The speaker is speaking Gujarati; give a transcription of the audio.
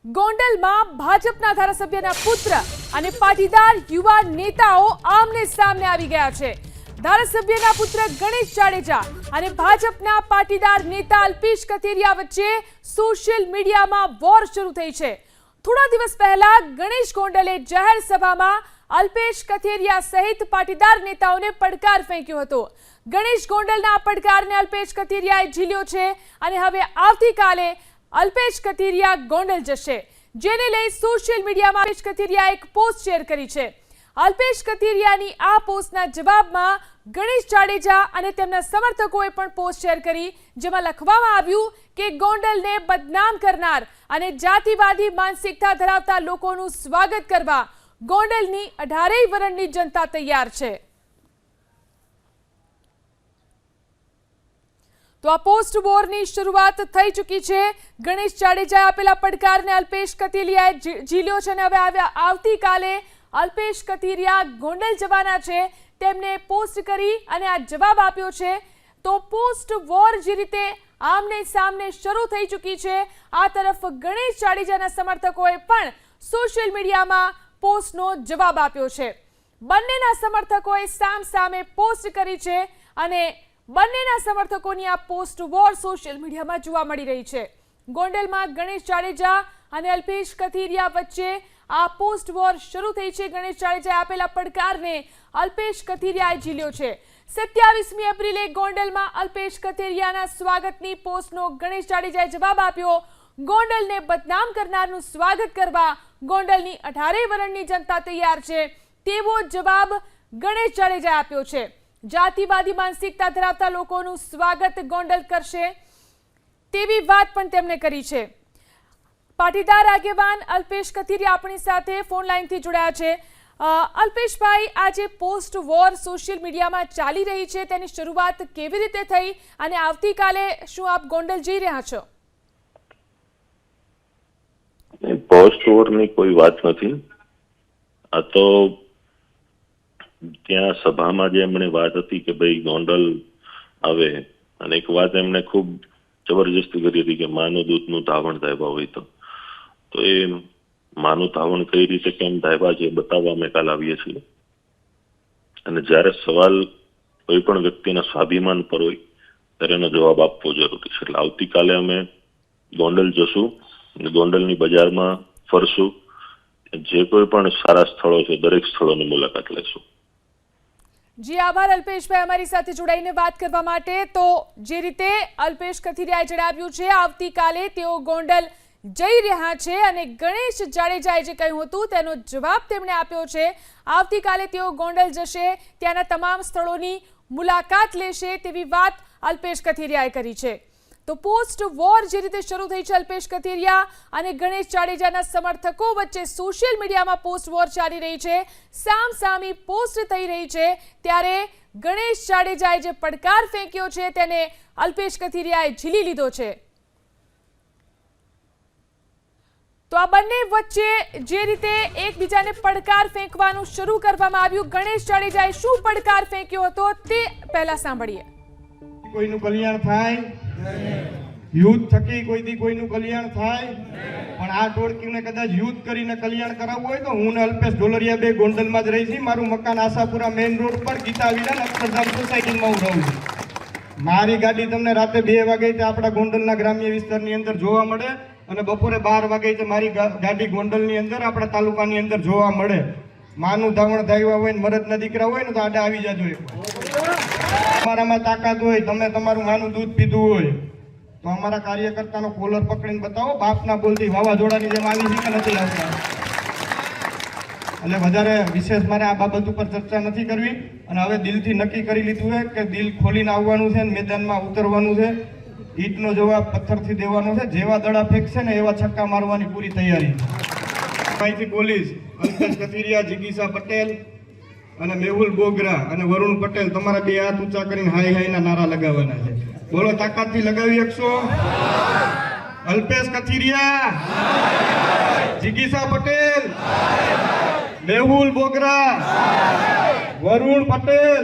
ગોંડલમાં ભાજપના ધારાસભ્યના પુત્ર અને પાટીદાર યુવા નેતાઓ આમને સામને આવી ગયા છે। ધારાસભ્યના પુત્ર ગણેશ જાડેજા અને ભાજપના પાટીદાર નેતા અલ્પેશ કથિરિયા વચ્ચે સોશિયલ મીડિયામાં વોર શરૂ થઈ છે। થોડા દિવસ પહેલા ગણેશ ગોંડલે જાહેર સભામાં અલ્પેશ કથિરિયા સહિત પાટીદાર નેતાઓને પડકાર ફેંક્યો હતો। ગણેશ ગોંડલના પડકારને અલ્પેશ કથિરિયાએ ઝીલ્યો છે અને હવે આવતીકાલે અલ્પેશ કથિરિયા ગોંડલ જશે, જેને લઈ સોશિયલ મીડિયામાં અલ્પેશ કથિરિયાએ એક પોસ્ટ શેર કરી છે। અલ્પેશ કથિરિયાની આ પોસ્ટના જવાબમાં ગણેશ જાડેજા અને તેમના સમર્થકોએ પણ પોસ્ટ શેર કરી, જેમાં લખવામાં આવ્યું કે ગોંડલને બદનામ કરનાર અને જાતિવાદી માનસિકતા ધરાવતા લોકોનું સ્વાગત કરવા ગોંડલની 18 વરણની જનતા તૈયાર છે। તો આ પોસ્ટ વોરની શરૂઆત થઈ ચૂકી છે। ગણેશ જાડેજાએ આપેલા પડકારને અલ્પેશ કથિરિયાએ ઝીલ્યો છે અને હવે આવતીકાલે અલ્પેશ કથિરિયા ગોંડલ જવાના છે। તેમને પોસ્ટ કરી અને આ જવાબ આપ્યો છે। તો પોસ્ટ વોર જે રીતે આમને સામને શરૂ થઈ ચૂકી છે, આ તરફ ગણેશ જાડેજાના સમર્થકોએ પણ સોશિયલ મીડિયામાં પોસ્ટનો જવાબ આપ્યો છે। બંનેના સમર્થકોએ સામસામે પોસ્ટ કરી છે અને બંનેના સમર્થકોની આ પોસ્ટ વોર સોશિયલ મીડિયામાં જોવા મળી રહી છે। ગોંડલમાં ગણેશ જાડેજા અને અલ્પેશ કથિરિયા વચ્ચે આ પોસ્ટ વોર શરૂ થઈ છે। ગણેશ જાડેજાએ આપેલા પડકારને અલ્પેશ કથિરિયાએ ઝીલ્યો છે। 27મી એપ્રિલે ગોંડલમાં અલ્પેશ કથિરિયાના સ્વાગતની પોસ્ટનો ગણેશ જાડેજાએ જવાબ આપ્યો। ગોંડલને બદનામ કરનારનું સ્વાગત કરવા ગોંડલની 18 વરણની જનતા તૈયાર છે, તેવો જવાબ ગણેશ જાડેજાએ આપ્યો છે। જાતિવાદી માનસિકતા ધરાવતા લોકોનું સ્વાગત ગોંડલ કરશે તેવી વાત પણ તેમણે કરી છે। પાટીદાર આગેવાન અલ્પેશ કથિરિયા આપણી સાથે ફોન લાઈનથી જોડાયા છે। અલ્પેશભાઈ, આજે પોસ્ટ વોર સોશિયલ મીડિયામાં ચાલી રહી છે, તેની શરૂઆત કેવી રીતે થઈ અને આવતીકાલે શું આપ ગોંડલ જઈ રહ્યા છો? પોસ્ટ વોરની કોઈ વાત નથી। આ તો ત્યાં સભામાં જે એમણે વાત હતી કે ભાઈ ગોંડલ આવે, અને એક વાત એમણે ખૂબ જબરજસ્તી કરી હતી કે માનું દૂધનું ધાવણ ધાવ્યા હોય તો એ માનું ધાવણ કઈ રીતે કેમ ધાવ્યા છે બતાવવા અમે કાલ આવીએ છીએ। અને જ્યારે સવાલ કોઈ પણ વ્યક્તિના સ્વાભિમાન પર હોય ત્યારે એનો જવાબ આપવો જરૂરી છે। એટલે આવતીકાલે અમે ગોંડલ જશું અને ગોંડલની બજારમાં ફરશું, જે કોઈ પણ સારા સ્થળો છે દરેક સ્થળોની મુલાકાત લેશું। જી આભાર અલ્પેશભાઈ, અમારી સાથે જોડાઈને વાત કરવા માટે। તો જે રીતે અલ્પેશ કથિરિયાએ જણાવ્યું છે, આવતીકાલે તેઓ ગોંડલ જઈ રહ્યા છે અને ગણેશ જાડેજાએ જે કહ્યું હતું તેનો જવાબ તેમણે આપ્યો છે। આવતીકાલે તેઓ ગોંડલ જશે, ત્યાંના તમામ સ્થળોની મુલાકાત લેશે તેવી વાત અલ્પેશ કથિરિયાએ કરી છે। તો પોસ્ટ વોર જે રીતે શરૂ થઈ છે, અલ્પેશ કથિરિયા અને ગણેશ જાડેજાના સમર્થકો વચ્ચે સોશિયલ મીડિયામાં પોસ્ટ વોર ચાલી રહી છે, સામસામી પોસ્ટ થઈ રહી છે, ત્યારે ગણેશ જાડેજાએ જે પડકાર ફેંક્યો છે તેને અલ્પેશ કથિરિયાએ ઝીલી લીધો છે। તો આ બંને વચ્ચે જે રીતે એકબીજાને પડકાર ફેંકવાનું શરૂ કરવામાં આવ્યું, ગણેશ જાડેજાએ શું પડકાર ફેંક્યો હતો તે પહેલા સાંભળીએ। કોઈનું કલ્યાણ થાય, યુદ્ધ થકી કોઈથી કોઈનું કલ્યાણ થાય, પણ આ ટોળકીને કદાચ યુદ્ધ કરીને કલ્યાણ કરાવવું હોય તો હું ને અલ્પેશ ઢોલરિયા બે ગોંડલમાં જ રહી છી। મારું મકાન આશાપુરા મેઇન રોડ પર ગીતા વિરાન અક્ષરધામ સોસાયટીમાં હું રહું છું। મારી ગાડી તમને રાતે 2 વાગે આપણા ગોંડલના ગ્રામ્ય વિસ્તારની અંદર જોવા મળે અને બપોરે 12 વાગે મારી ગાડી ગોંડલની અંદર આપણા તાલુકાની અંદર જોવા મળે। માનું ધાવણ ધાવ્યા હોય ને મરદના દીકરા હોય ને તો આડે આવી જાજો એકવાર। તમારામાં તાકાત હોય, તમે તમારું માનું દૂધ પીધું હોય તો અમારા કાર્યકર્તાનો કોલર પકડીને બતાવો। બાપના બોલથી વાવાઝોડાની જેમ આવી છે કે નથી આવતા? એટલે વધારે વિશેષ મારે આ બાબત ઉપર ચર્ચા નથી કરવી અને હવે દિલથી નક્કી કરી લીધું છે કે દિલ ખોલીને આવવાનું છે, મેદાનમાં ઉતરવાનું છે, ઈંટનો જવાબ પથ્થરથી દેવાનો છે। જેવા દડા ફેંકશે ને એવા છક્કા મારવાની પૂરી તૈયારી। અહીંથી બોલીશ અલ્પેશ કથિરિયા, જિગીસા પટેલ અને મેહુલ બોગરા અને વરુણ પટેલ, તમારા 2 હાથ ઊંચા કરીને હાય હાયના નારા લગાવવાના છે। બોલો, તાકાતથી લગાવી શકશો? અલ્પેશ કથિરિયા, જિગીસા પટેલ, મેહુલ બોગરા, વરુણ પટેલ,